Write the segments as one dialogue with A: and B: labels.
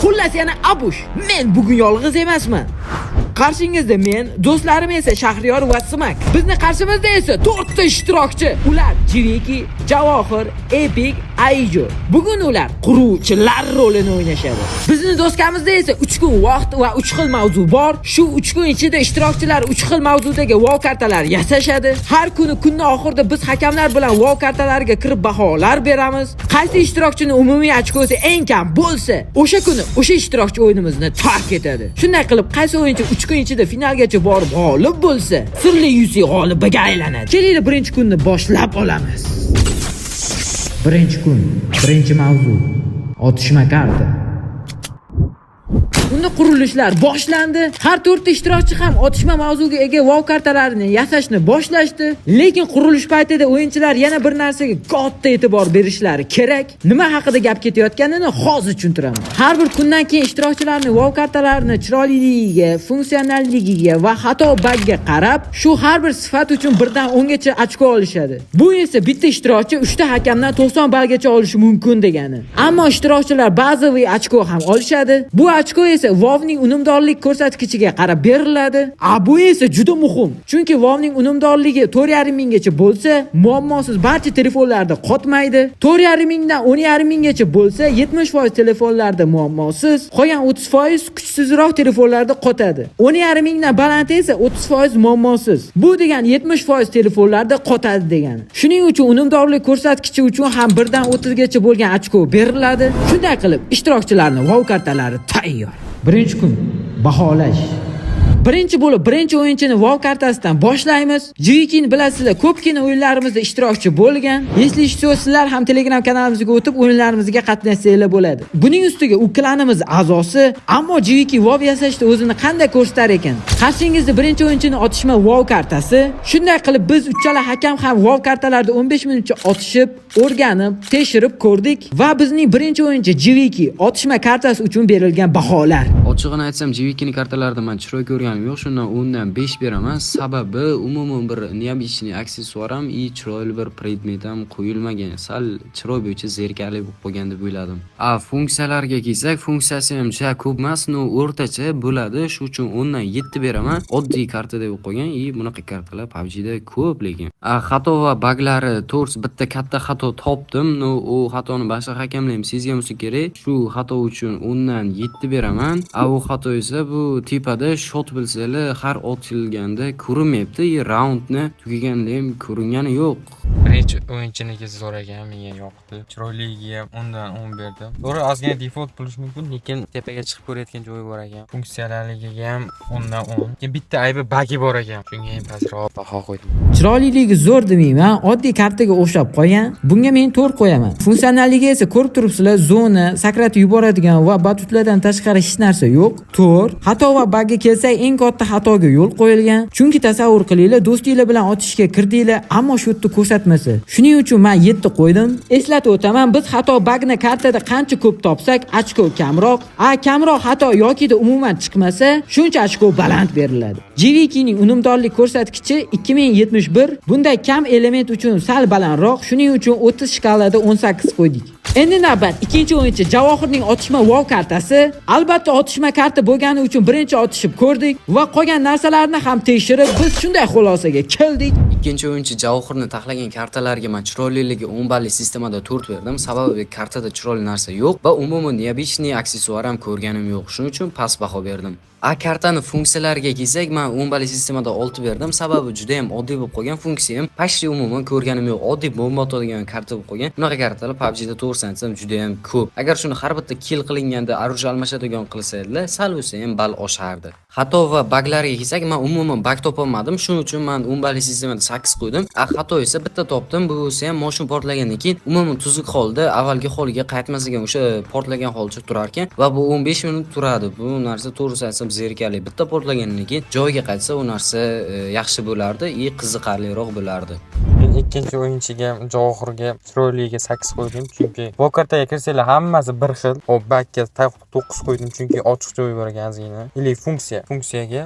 A: Xullas yana abush. Men bugun yolg'iz emasman. Qarshingizda men, do'stlarim esa Shahriyar va Simak. Bizni qarshimizda esa 4 ta ishtirokchi. Ular Jiviki, Javohir, Epic, Aijo. Bugun ular quruvchilar rolini o'ynashadi. Bizning do'stkamizda esa 3 kun vaqt va 3 xil mavzu bor. Shu 3 kun ichida ishtirokchilar 3 xil mavzudagi wow kartalar yasashadi. Har kuni kunning oxirida biz hakamlar bilan wow kartalariga kirib baholar beramiz. Qaysi ishtirokchining umumiy ochkosi eng kam bo'lsa, o'sha kuni o'sha ishtirokchi o'yinimizni tark etadi. Shunday qilib, qaysi o'yinchi 3 kun ichida finalgacha borib g'olib bo'lsa, sirli yuzi g'olibiga aylanadi. Kelinglar birinchi kunni boshlab olamiz. Birinchi kun, birinchi mavzu. Otishma karta. Unda qurilishlar boshlandi. Har 4 ta ishtirokchi ham otishma mavzuga ega wow kartalarini yasashni boshlashdi. Lekin qurilish paytida o'yinchilar yana bir narsaga katta e'tibor berishlari kerak. Nima haqida gap ketayotganini hozir tushuntiraman. Har bir kundan keyin ishtirokchilarning wow kartalarini chiroyliligiga, funksionalligiga va xato bugga qarab, shu har bir sifat uchun 1 dan 10 gacha ochko olishadi. Bu esa bitta ishtirokchi 3 ta hakamdan 90 ballgacha olishi mumkin degani. Ammo ishtirokchilar bazaviy ochko ham olishadi. Bu ochko esa WoWning unumdorlik ko'rsatkichiga qarab beriladi. Bu esa juda muhim. Chunki WoWning unumdorligi 4,5 minggacha bo'lsa, muammosiz barcha telefonlarda qotmaydi. 4,5 mingdan 10,5 minggacha bo'lsa, 70% telefonlarda muammosiz, qolgan 30% kuchsizroq telefonlarda qotadi. 10,5 mingdan baland esa 30% muammosiz. Bu degani 70% telefonlarda qotadi degani. Shuning uchun unumdorlik ko'rsatkichi uchun ham 1 dan 30 gacha bo'lgan ochko beriladi. Shunday qilib, ishtirokchilarning WoW kartalari tayyor. Birinchi kun baholash. Birinchi bo'lib birinchi o'yinchini WoW kartasidan boshlaymiz. Jivikini bilasizlar, ko'pgina o'yinlarimizda ishtirokchi bo'lgan. Eslaysiz, sizlar ham Telegram kanalimizga o'tib o'yinlarimizga qatnashsanglar bo'ladi. Buning ustiga u klanimiz a'zosi, ammo Jiviki WoW yasashda o'zini qanday ko'rsatar ekan? Qarshingizda birinchi o'yinchini otishma WoW kartasi. Shunday qilib biz uchala hakam ham WoW kartalarda 15 minutcha otishib, o'rganib, tekshirib ko'rdik va bizning birinchi o'yinchi Jiviki otishma kartasi uchun berilgan baholar.
B: Ochig'ini aytsam, Jivikining kartalarida men chiroy ko'rganim yo'q, shundan 10 dan 5 beraman. Sababi umuman bir neobычный aksessuar ham chiroyli bir predmet ham qo'yilmagan. Sal chiroy bo'yicha zerikali bo'lib qolgan deb o'yladim. Funksiyalarga kelsak, funksiyasi ham juda ko'p emas, o'rtacha bo'ladi. Shu uchun 10 dan 7 beraman. Oddiy karta deb qo'ygan. Bunaqa kartalar PUBG'da ko'p lekin. Xato va baglari to'g'risi bitta katta xato topdim. U xatoni boshqa hakamlar ham sezgan bo'lsa kerak. Shu xato uchun 10 dan 7 beraman. U xato esa bu tepada shot bilsanglar har otilganda ko'rinmayapti. Raundni tugaganda ham ko'ringani yo'q.
C: Birinchi o'yinchiniki zo'r ekan, menga yoqdi. Chiroyligiga ham 10 dan 10 berdim. To'g'ri, ozgina default bo'lishi mumkin, lekin tepaga chiqib ko'rayotgan joyi bor ekan. Funksiyalariga ham 10 dan 10. Lekin bitta aybi bagi bor ekan. Shunga ham pastroq baho qo'ydim.
A: Chiroyliligi zo'r demayman, oddiy kartaga o'xshab qolgan. Bunga men 4 qo'yaman. Funksionalligi esa ko'rib turibsizlar, zona, sakratib yuboradigan va batutlardan tashqari hech narsa yo'q. 4. Xato va bagga kelsak, eng katta xatoga yo'l qo'yilgan. Chunki tasavvur qilinglar, do'stinglar bilan otishga kirdinglar, ammo shu yerda ko'rsatmasa. Shuning uchun men 7 qo'ydim. Eslatib o'taman, biz xato bagni kartada qancha ko'p topsak, ochko kamroq. Kamroq xato yokida umuman chiqmasa, shuncha ochko baland beriladi. Jivikining unumdorlik ko'rsatkichi 2071. Bunday kam element uchun sal balandroq, shuning uchun 30 shkalada 18 qo'ydik. Endi navbat ikkinchi o'yinchi Javohirning otishma WoW kartasi. Albatta otishma karta bo'lgani uchun birinchi otishib ko'rdik va qolgan narsalarni ham tekshirib biz shunday xulosaga keldik.
B: Ikkinchi o'yinchi Javohirni taxlagan kartalarga men chiroyliligi 10 balli sistemada 4 berdim. Sababi kartada chiroyli narsa yo'q va umuman neobычный aksessuar ham ko'rganim yo'q. Shuning uchun past baho berdim. Kartani funksiyalariga kelsak, men 10 balli sistemada 6 berdim. Sababi juda ham oddiy bo'lib qolgan. Funksiya ham pashti umuman ko'rganim yo'q. Oddiy bomba otadigan karta bo'lib qolgan. Bunaqa kartalar PUBG'da to'g'risini aytsam juda ham ko'p. Agar shuni har bitta kill qilinganda oruj almashadigan qilsanglar, sal bo'lsa ham ball oshardi. Xato va baglariga kelsak, men umuman bag topolmadim. Shuning uchun men 10 balli sistemada 8 qo'ydim. Xato esa bitta topdim. Bu esa ham mashina portlagandan keyin umuman tuzuk holda avvalgi holiga qaytmasagan o'sha portlagan holcha turar ekan va bu 15 minut turadi. Bu narsa to'g'risi aytsam zerikali. Bitta portlagandan keyin joyiga qaytsa u narsa yaxshi bo'lardi, qiziqarliroq bo'lardi.
C: Ikkinchi o'yinchiga Javohirga chiroyliga 8 qo'ydim, chunki bu kartaga kirsanglar hammasi bir xil. Bagga 9 qo'ydim, chunki ochiq joyi bor ekan ozgina. Funksiyaga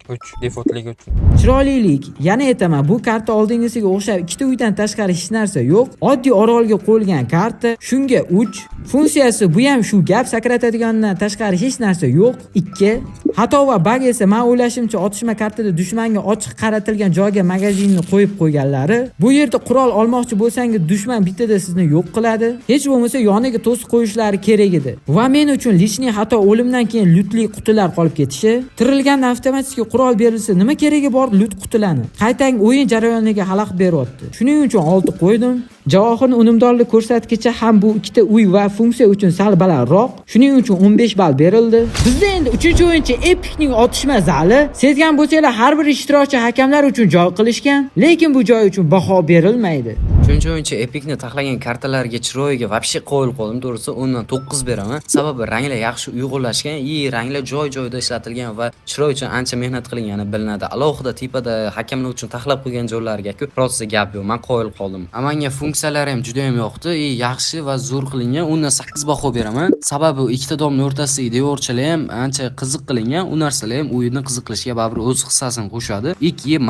C: 3 defaultligi uchun.
A: Chiroylilik. Yana aytaman, bu karta oldingisiga o'xshab ikkita uydan tashqari hech narsa yo'q. Oddiy orolga qo'yilgan karta. Shunga 3. Funksiyasi bu ham shu gap, sakratadigandan tashqari hech narsa yo'q. 2. Xato va bug esa men o'ylashimcha otishma kartada dushmanga ochiq qaratilgan joyga magazinni qo'yib qo'yganlari. Bu yerda qurol olmoqchi bo'lsangiz dushman bittada sizni yo'q qiladi. Hech bo'lmasa yoniga to'siq qo'yishlari kerak edi. Va men uchun lishniy xato o'limdan keyin lutli qutilar qolib ketishi. Tirilganda avtomatik qurol berilsa nima keragi bor lut qutilarni? Qaytang o'yin jarayoniga xalaqit beryapti. Shuning uchun 6 qo'ydim. Javohirning unumdorlik ko'rsatkichi ham bu ikkita uy va funksiya uchun sal balandroq. Shuning uchun 15 ball berildi. Bizda endi 3-o'yinchi Epic'ning otishma zali. Sezgan bo'lsanglar, har bir ishtirokchi hakamlar uchun joy qilishgan, lekin bu joy uchun baho berilmaydi.
B: 3-o'yinchi Epic'ni taxlagan kartalarga chiroyiga vobshe qo'yil qoldim, to'g'risi undan 9 beraman. Sababi ranglar yaxshi uyg'unlashgan, ranglar joy-joyida ishlatilgan va chiroy uchun ancha mehnat qilingani bilinadi. Alohida tipada hakamlar uchun taxlab qo'ygan joylarga-ku prosta gap yo'q, men qo'yil qoldim. Amanga funksiyalari ham juda ham yoqdi. Yaxshi va zo'r qilingan. Undan 8 baho beraman. Sababi ikkita domning o'rtasidagi devorchalar ham ancha qiziq qilingan. U narsalar ham o'yinni qiziq qilishga baribir o'z hissasini qo'shadi.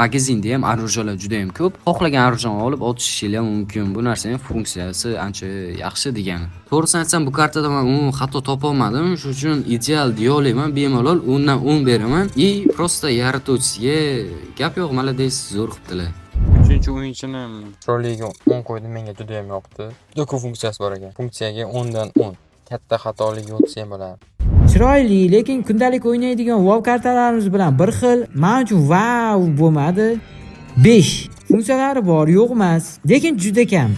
B: Magazinda ham orужиялар juda ham ko'p. Xohlagan orужияni olib otishingiz mumkin. Bu narsaning funksiyasi ancha yaxshi degani. To'g'risini aytsam, bu kartada men umuman xato topa olmadim. Shuning uchun ideal deya olaman. Bemalol undan 10 beraman. Prosta yaratuvchiga gap yo'q, malades, zo'r qilibdilar.
C: 3-o'yinchini chiroyligiga 10 qo'ydim, menga juda ham yoqdi. Juda ko'p funksiyasi bor ekan. Funksiyaga 10 dan 10. Katta xatoligi o'tsa ham bo'ladi.
A: Chiroyli, lekin kundalik o'ynaydigan WoW kartalarimiz bilan bir xil. Men uchun wow bo'lmadi. 5. Funksiyalari bor, yo'q emas, lekin juda kam.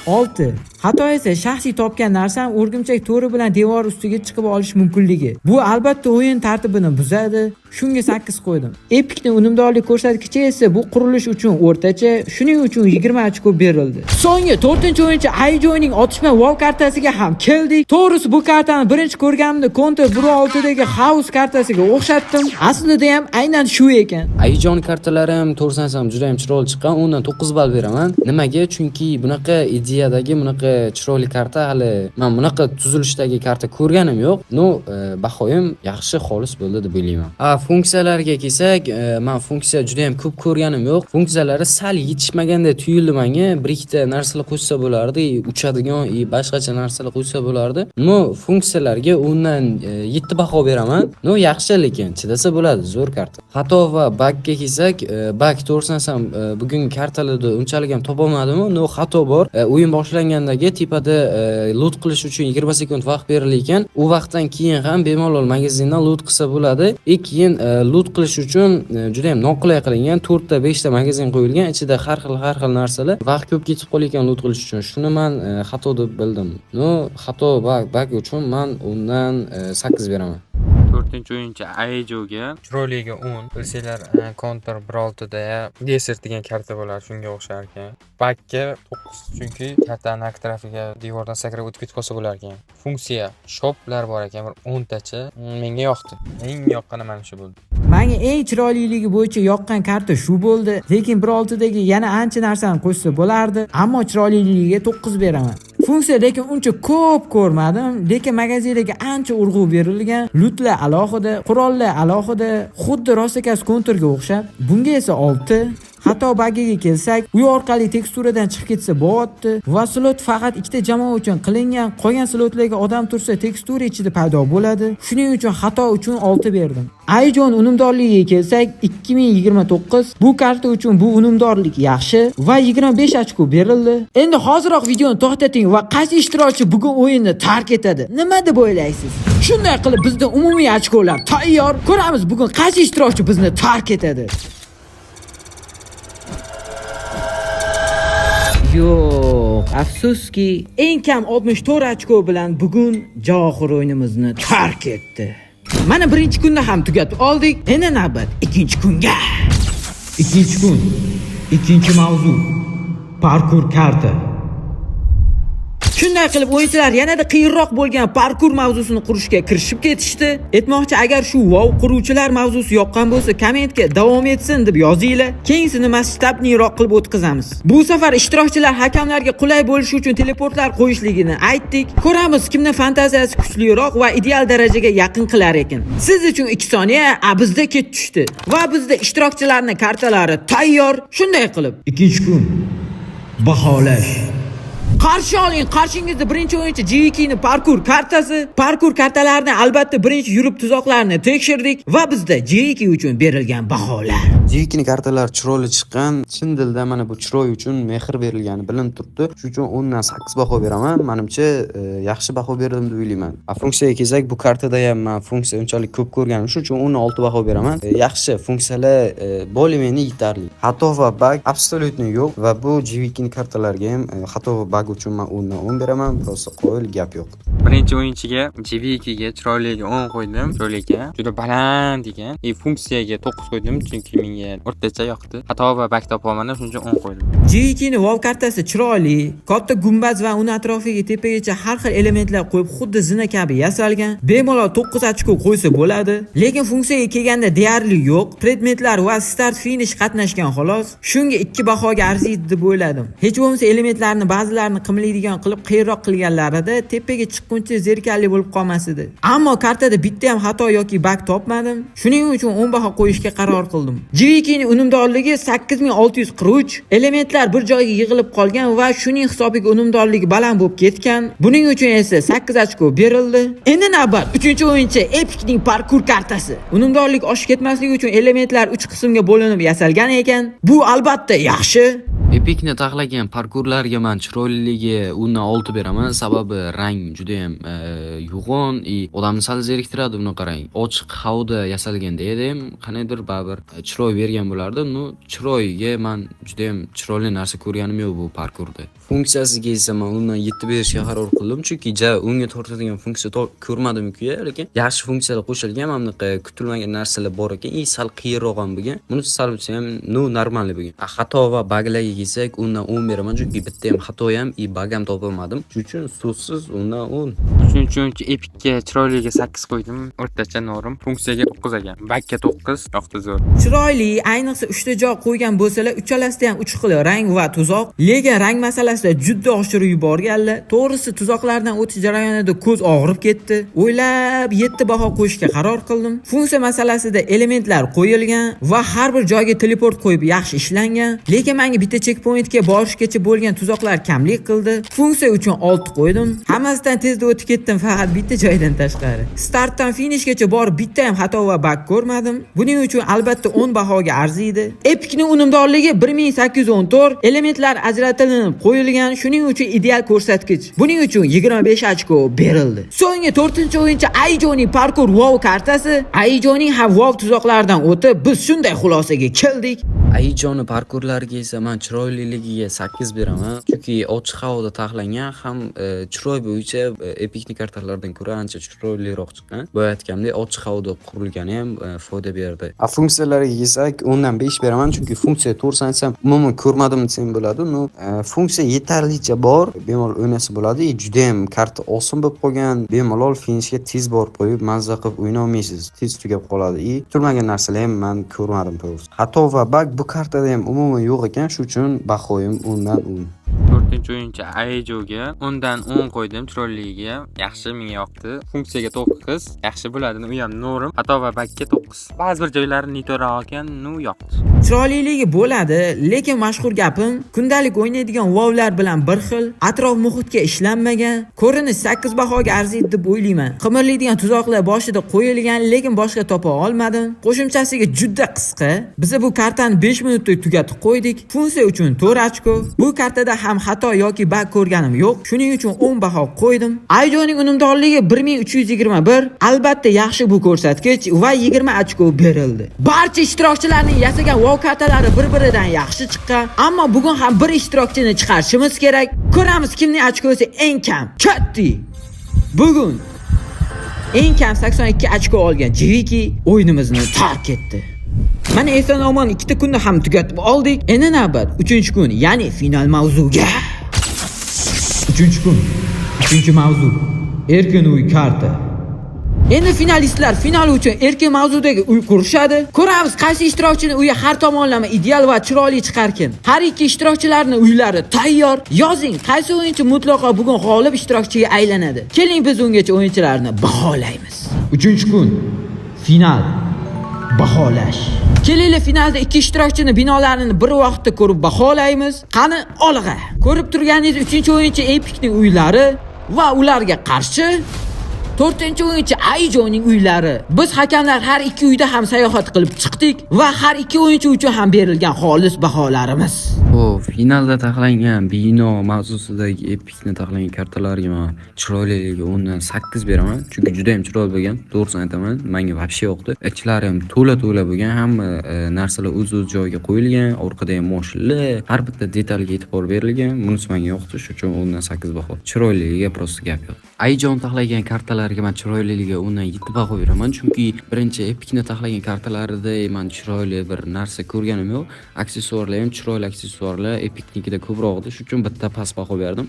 A: 6. Xato esa shaxsiy topgan narsam o'rgimchak to'ri bilan devor ustiga chiqib olish mumkinligi. Bu albatta o'yin tartibini buzadi. Shunga 8 qo'ydim. Epic'ning unumdorlik ko'rsatkichi esa bu qurilish uchun o'rtacha, shuning uchun 20 ochko berildi. So'nggi 4-o'yinchi Aijo'ning otishma WoW kartasiga ham keldik. To'g'risi bu kartani birinchi ko'rganimda Counter 1.6dagi House kartasiga o'xshatdim. Aslida ham aynan shu ekan.
B: Aijon kartalari ham to'g'risini aytsam juda ham chiroyli chiqqan. Undan 9 ball beraman. Nimaga? Chunki bunaqa ideyadagi bunaqa chiroyli karta hali men bunaqa tuzilishdagi karta ko'rganim yo'q. Bahoyim yaxshi, xolis bo'ldi deb o'ylayman. Funksiyalarga kelsak, men funksiya juda ham ko'p ko'rganim yo'q. Funksiyalari sal yetishmaganda tuyuldi menga. Bir ikkita narsalar qo'shsa bo'lardi, uchadigan, boshqacha narsalar qo'shsa bo'lardi. Funksiyalarga undan 7 baho beraman. Yaxshi, lekin chidasa bo'ladi, zo'r karta. Xato va bugga kelsak, bug to'g'risini aytsam, bugungi kartalarda unchalik ham topolmadim. Xato bor. O'yin boshlangandagi tipada loot qilish uchun 20 sekund vaqt berilgan. U vaqtdan keyin ham bemalol magazindan loot qilsa bo'ladi. Keyin loot qilish uchun juda ham noqulay qilingan. 4 ta 5 ta magazin qo'yilgan. Ichida har xil narsalar. Vaqt ko'p ketib qolgan loot qilish uchun. Shuni men xato deb bildim. Xato bug uchun men undan 8 beraman.
C: 4-o'yinchi Aijo'ga chiroyligiga 10. Bilsanglar, Counter 1.6da Desert degan karta bo'lar, shunga o'xshar ekan. Bugga 9, chunki kartaning nark tarafiga devordan sakrab o'tib ketib qolsa bo'lar ekan. Funksiya shoplar bor ekan, bir 10 tacha. Menga yoqdi. Eng yoqqani mana shu bo'ldi.
A: Menga eng chiroyliligi bo'yicha yoqqan karta shu bo'ldi, lekin 1.6dagi yana ancha narsani qo'shsa bo'lardi, ammo chiroyliligiga 9 beraman. Funksiya lekin uncha ko'p ko'rmadim, lekin magazindagi ancha urg'u berilgan, lootlar alohida, qurollar alohida, xuddi rostakasi Counterga o'xshab. Bunga esa 6. Xato bagiga kelsak, uy orqali teksturadan chiqib ketsa bo'lyapti va slot faqat ikkita jamoa uchun qilingan. Qolgan slotlarga odam tursa tekstura ichida paydo bo'ladi. Shuning uchun xato uchun 6 berdim. Aijon unumdorligiga kelsak, 2029. Bu karta uchun bu unumdorlik yaxshi va 25 ochko berildi. Endi hoziroq videoni to'xtating va qaysi ishtirokchi bugun o'yinni tark etadi? Nima deb o'ylaysiz? Shunday qilib bizda umumiy ochkolar tayyor. Ko'ramiz bugun qaysi ishtirokchi bizni tark etadi. Yo'q, afsuski, eng kam 64 ochko bilan bugun Javohir o'yinimizni tark etdi. Mana birinchi kunda ham tugatib oldik. Endi navbat ikkinchi kunga. Ikkinchi kun. Ikkinchi mavzu. Parkour karta. Shu Shunday qilib o'yinchilar yanada qiyinroq bo'lgan parkur mavzusini qurishga kirishib ketishdi. Aytmoqchi, agar shu WoW quruvchilar mavzusi yoqqan bo'lsa, kommentga davom etsin deb yozinglar. Keyingisini masshtabniroq qilib o'tkazamiz. Bu safar ishtirokchilar hakamlarga qulay bo'lishi uchun teleportlar qo'yishligini aytdik. Ko'ramiz kimning fantaziyasi kuchliroq va ideal darajaga yaqin qilar ekan. Siz uchun 2 soniya, bizda ket tushdi. Va bizda ishtirokchilarning kartalari tayyor. Shunday qilib, ikkinchi kun baholash. Qarshi oling, qarshingizda birinchi o'yinchi G2 ning parkur kartasi. Parkur kartalarini albatta birinchi yurib tuzoqlarni tekshirdik va bizda G2 uchun berilgan baholar.
B: G2 ning kartalari chiroyli chiqqan. Chin dildan mana bu chiroy uchun mehr berilgani bilinib turibdi. Shuning uchun 10 dan 8 baho beraman. Menimcha yaxshi baho berdim deb o'ylayman. Funksiyaga kelsak, bu kartada ham men funksiya unchalik ko'p ko'rganim, shuning uchun 10 dan 6 baho beraman. Yaxshi funksiyalar bo'limini yetarli. Xato va bug absolutni yo'q va bu G2 ning kartalariga ham xato va bug uchun men 10 dan 10 beraman. Prosta qo'yil, gap yo'q.
C: Birinchi o'yinchiga G2 ga chiroyliga 10 qo'ydim. Chiroyliga juda baland ekan. Funksiyaga 9 qo'ydim chunki menga o'rtacha yoqdi. Xato va bug topolmadim, shuning uchun 10 qo'ydim.
A: G2 ning WoW kartasi chiroyli, katta gumbaz va uni atrofiga tepagacha har xil elementlar qo'yib xuddi zina kabi yasalgan. Bemalol 9 ochko qo'ysa bo'ladi, lekin funksiyaga kelganda deyarli yo'q. Predmetlar va start finish qatnashgan xolos. Shunga 2 bahoga arziydi deb o'yladim. Hech bo'lmasa elementlarni ba'zilarini qimlaydigan qilib qiyroq qilganlarida tepaga chiqquncha zerikarli bo'lib qolmas edi. Ammo kartada bitta ham xato yoki bug topmadim. Shuning uchun 10 baho qo'yishga qaror qildim. G2 ning unumdorligi 8643. Elementlar bir joyga yig'ilib qolgan va shuning hisobiga unumdorligi baland bo'lib ketgan. Buning uchun esa 8 ochko berildi. Endi navbat 3-o'yinchi Epic ning parkur kartasi. Unumdorlik oshib ketmasligi uchun elementlar 3 qismga bo'linib yasalgan ekan. Bu albatta yaxshi.
B: Epicni taxlagan parkurlarga men chiroyliligi 10 dan 6 beraman. Sababi rang juda ham yo'g'on, odamni sal zeriktiradi. Buni qarang. Ochiq havda yasalganda edi ham qanaydir baribir chiroy bergan bo'lardi. Chiroyga men juda ham chiroyli narsa ko'rganim yo'q bu parkurda. Funksiyasiga esa men undan 7 berishga qaror qildim, chunki unga tortadigan funksiya ko'rmadim-ku, lekin yaxshi funksiyalar qo'shilgan, mana bunaqa kutilmagan narsalar bor ekan, sal qiyinroq ham bo'lgan. Buni sal bo'lsa ham normal bo'lgan. Xato va buglarga kelsak, undan 10 beraman, chunki bitta ham xato ham, bug ham topolmadim. Shuning uchun so'zsiz undan 10.
C: Shuning uchun Epicga chiroyliga 8 qo'ydim. O'rtacha norm. Funksiyaga 9 ekan. Bugga 9, yoqdi zo'r.
A: Chiroyli, ayniqsa 3 ta joy qo'ygan bo'lsalar, uchalasida ham 3 xil rang va tuzoq. Lekin rang masalasida juda oshirib yuborganlar. To'g'risi, tuzoqlardan o'tish jarayonida ko'z og'rib ketdi. O'ylab 7 baho qo'yishga qaror qildim. Funksiya masalasida elementlar qo'yilgan va har bir joyga teleport qo'yib yaxshi ishlangan. Lekin menga bitta checkpointga borishgacha bo'lgan tuzoqlar kamlik qildi. Funksiya uchun 6 qo'ydim. Hammasidan tezda o'tib ketdim, faqat bitta joydan tashqari. Startdan finishgacha borib bitta ham xato va bug ko'rmadim. Buning uchun albatta 10 bahoga arziydi. Epicning unumdorligi 1814, elementlar ajratilinib qo'yilgan, shuning uchun ideal ko'rsatkich. Buning uchun 25 ochko berildi. So'nggi 4-o'yinchi Aijoning parkur WoW kartasi. Aijoning ham WoW tuzoqlaridan o'tib, biz shunday xulosaga keldik.
B: Aijoni parkurlariga esa men chiroyliligiga 8 beraman, chunki ochiq havoda taxlangan, ham chiroy bo'yicha Epicning kartalaridan ko'ra ancha chiroyliroq chiqqan. Bu aytgandek, ochiq havoda qurilgani ham foyda berdi. Funksiyalarga kelsak, 10 dan 5 beraman, chunki funksiya to'g'risini aytsam, umuman ko'rmadim desam bo'ladi. Funksiya yetarlicha bor, bemalol o'ynasa bo'ladi. Juda ham karta oson bo'lib qolgan, bemalol finishga tez borib qo'yib, mazza qilib o'yna olmaysiz. Tez tugab qoladi. Turmagan narsalar ham men ko'rmadim to'g'risi. Xato va bug bu kartada ham umuman yo'q ekan, shuning uchun bahoyim 10 dan 10.
C: 4-o'yinchi Aijoga 10 dan 10 qo'ydim. Chiroyliga yaxshi, menga yoqdi. Funksiyaga 9, yaxshi bo'ladi. U ham norm. Xato va bugga 9. Ba'zi bir joylari nito'roq ekan, yoqdi.
A: Chiroyliligi bo'ladi, lekin mashhur gapim, kundalik o'ynaydigan WoWlar bilan bir xil, atrof muhitga ishlanmagan, ko'rinish 8 bahoga arziydi deb o'ylayman. Qimirlaydigan tuzoqlar boshida qo'yilgan, lekin boshqa topa olmadim. Qo'shimchasiga juda qisqa. Biz bu kartani 5 minutda tugatib qo'ydik. Funksiya uchun 4 ochko. Bu kartada ham xato yoki bug ko'rganim yo'q. Shuning uchun 10 baho qo'ydim. Aijoning unumdorligi 1321. Albatta yaxshi bu ko'rsatkich va 20 ochko berildi. Barcha ishtirokchilarning yasagan WoW kartalari bir-biridan yaxshi chiqqan, ammo bugun ham bir ishtirokchini chiqarishimiz kerak. Ko'ramiz kimning ochkosi eng kam. Chatti. Bugun eng kam 82 ochko olgan G2 o'yinimizni tark etdi. Mana eson omon 2 kunda ham tugatib oldik. Endi navbat 3-kun, ya'ni final mavzuga. 3-kun Uchinchi mavzu. Erkin uy karta. Endi finalistlar final uchun erkin mavzudagi uy qurishadi. Ko'ramiz qaysi ishtirokchini uyi har tomonlama ideal va chiroyli chiqarkin. Har ikki ishtirokchilarning uylari tayyor. Yozing, qaysi o'yinchi mutlaqo bugun g'olib ishtirokchiga aylanadi. Keling biz ungacha o'yinchilarni baholaymiz. 3-kun. Final. Baholash. Kelinglar finalda ikki ishtirokchini binolarini bir vaqtda ko'rib baholaymiz. Qani, olg'a. Ko'rib turganingiz 3-o'yinchi Epic'ning uylari va ularga qarshi 4-o'yinchi Aijoning uylari. Biz hakamlar har ikki uyda ham sayohat qilib chiqdik va har ikki o'yinchi uchun ham berilgan xolis baholarimiz.
B: Finalda taxlangan bino mavzusidagi Epic'ni taxlangan kartalarga men chiroyliligi 10 dan 8 beraman, chunki juda ham chiroyli bo'lgan. To'g'risini aytaman, menga vobshe yoqdi. Ichlari ham to'la bo'lgan, hamma narsalar o'z joyiga qo'yilgan, orqada ham moshilla, har bitta detalga e'tibor berilgan. Bunisi menga yoqdi, shuning uchun 10 dan 8 baho. Chiroyliligiga prosta gap yo'q. Aijon taxlagan kartalarga men chiroyliligiga 10 dan 7 baho beraman, chunki birinchi Epic'ni taxlagan kartalarida men chiroyli bir narsa ko'rganim yo'q. Aksessuarlar ham chiroyli aksessuarlar Epic'nikida ko'proq edi, shuning uchun bitta past baho berdim.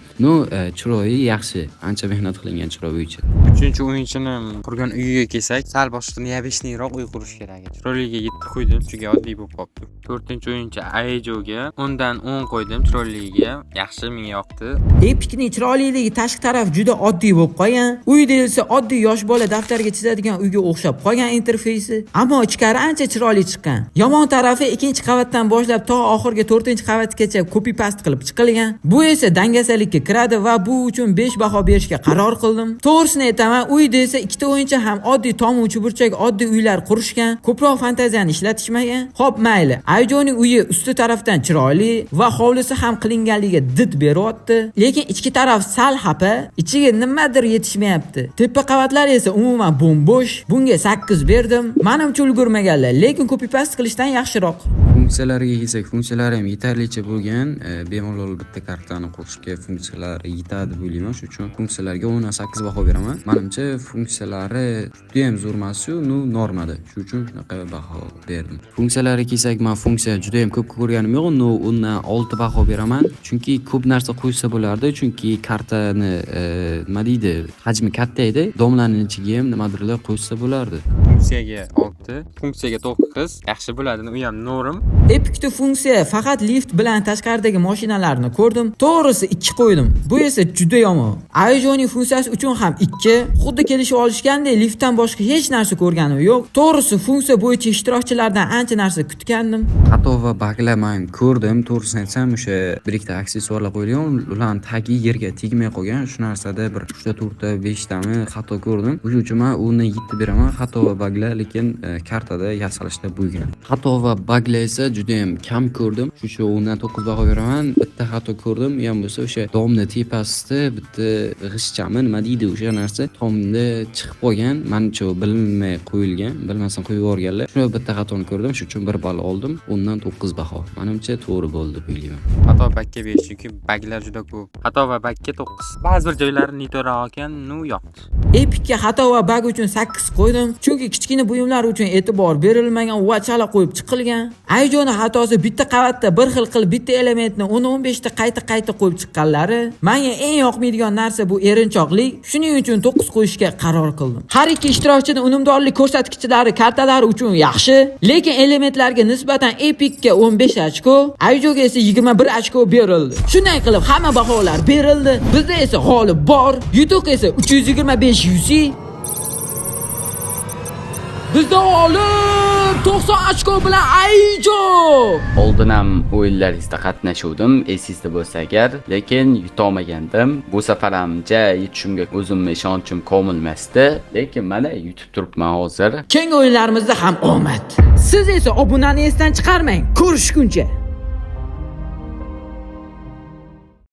B: Chiroyi yaxshi, ancha mehnat qilingan chiroy bo'yicha.
C: 3-o'yinchini qurgan uyiga kelsak, sal boshqa neobычныйroq uy qurish kerak. Chiroyligiga 7 qo'ydim, chunki oddiy bo'lib qolibdi. 4-o'yinchi Aijoga 10 dan 10 qo'ydim, chiroyligiga yaxshi, menga yoqdi.
A: Epic'ning chiroyliligi tashqi taraf juda oddiy bo'lib qolgan. Uy deyilsa oddiy yosh bola daftarga chizadigan uyga o'xshab qolgan interfeysi, ammo ichkari ancha chiroyli chiqqan. Yomon tarafi ikkinchi qavatdan boshlab to oxirgi 4-qavatgacha copy paste qilib chiqilgan. Bu esa dangasalikka kiradi va bu uchun 5 baho berishga qaror qildim. To'g'risini aytaman, uy desa ikkita o'yinchi ham oddiy tomuvchi burchak oddiy uylar qurishgan, ko'proq fantaziyani ishlatishmagan. Xo'p, mayli. Aijoning uyi usti tarafdan chiroyli va hovlisi ham qilinganligiga did beryapti, lekin ichki taraf sal xafa, ichiga nimadir yetishmayapti. Tepa qavatlar esa umuman bo'm-bo'sh. Bunga 8 berdim. Menimcha ulgurmaganlar, lekin copy paste qilishdan yaxshiroq.
B: Funksiyalariga kelsak, funksiyalari ham yetarlicha bo'lgan. Bemalol bitta kartani qurishga funksiyalari yetadi bo'layman. Shuning uchun funksiyalarga 10 dan 8 baho beraman. Menimcha funksiyalari juda ham zo'r emas-ku, normada. Shuning uchun shunaqa baho berdim. Funksiyalariga kelsak, men funksiya juda ham ko'p ko'rganim yo'q, undan 6 baho beraman. Chunki ko'p narsa qo'ysa bo'lardi, chunki kartani nima deydi, hajmi katta edi. Domlaning ichiga ham nimadirlar qo'ysa bo'lardi.
C: Funksiyaga 6, funksiyaga 9, yaxshi bo'ladi, u ham norm.
A: Epic'da funksiya faqat lift bilan tashqaridagi mashinalarni ko'rdim. To'g'risi 2 qo'ydim. Bu esa juda yomon. Aijoning funksiyasi uchun ham 2. Xuddi kelishib olishgandek liftdan boshqa hech narsa ko'rganim yo'q. To'g'risi funksiya bo'yicha ishtirokchilardan ancha narsa kutgandim.
B: Xato va baglar men ko'rdim. To'g'risini aytsam, o'sha bir ikkita aksessuarlar qo'yilgan, ularning tagi yerga tegmay qolgan. Shu narsada bir 3ta, 5 tami xato ko'rdim. Shuning uchun men undan 7 beraman. Xato va baglar, lekin kartada yasalishda bo'lgan. Xato va baglar esa juda ham kam ko'rdim. Shu undan 9 baho beraman. Bitta xato ko'rdim, ham bo'lsa o'sha tomni tepasida bitta g'ishchami nima deydi o'sha narsa tomda chiqib qolgan. Menimcha bilinmay qo'yilgan, bilmasam qo'yib yuborganlar. Shuni bitta xatoni ko'rdim, shuning uchun 1 ball oldim. Undan 9 baho. Menimcha to'g'ri bo'ldi deb o'ylayman.
C: Xato bakka 5, chunki baglar juda ko'p. Xato va bakka 9. Ba'zi bir joylari nito'roq ekan, yoqdi.
A: Epic'ga xato va bag uchun 8 qo'ydim, chunki kichkina buyumlar uchun e'tibor berilmagan va chala qo'yib chiqilgan. Aijoning xatosi bitta qavatda bir xil qilib bitta elementni 10-15 ta qayta qo'yib chiqqanlari. Menga eng yoqmaydigan narsa bu erinchoqlik. Shuning uchun 9 qo'yishga qaror qildim. Har ikki ishtirokchining unumdorlik ko'rsatkichlari kartalari uchun yaxshi, lekin elementlarga nisbatan Epic'ga 15 ochko, Aijoga esa 21 ochko berildi. Shunday qilib hamma baholar berildi. Bizda esa g'olib bor. Yutuq esa 325 UC. Bizda g'olib 90 ochko bilan Aijo.
D: Oldin ham o'yinlaringizda qatnashuvdim, esingizda bo'lsa agar, lekin yutolmagandim. Bu safar ham yetishimga o'zimga ishonchim komilmasdi, lekin mana yutib turibman hozir.
A: Keyingi o'yinlarimizda ham omad. Siz esa obunani esdan chiqarmang. Ko'rishguncha.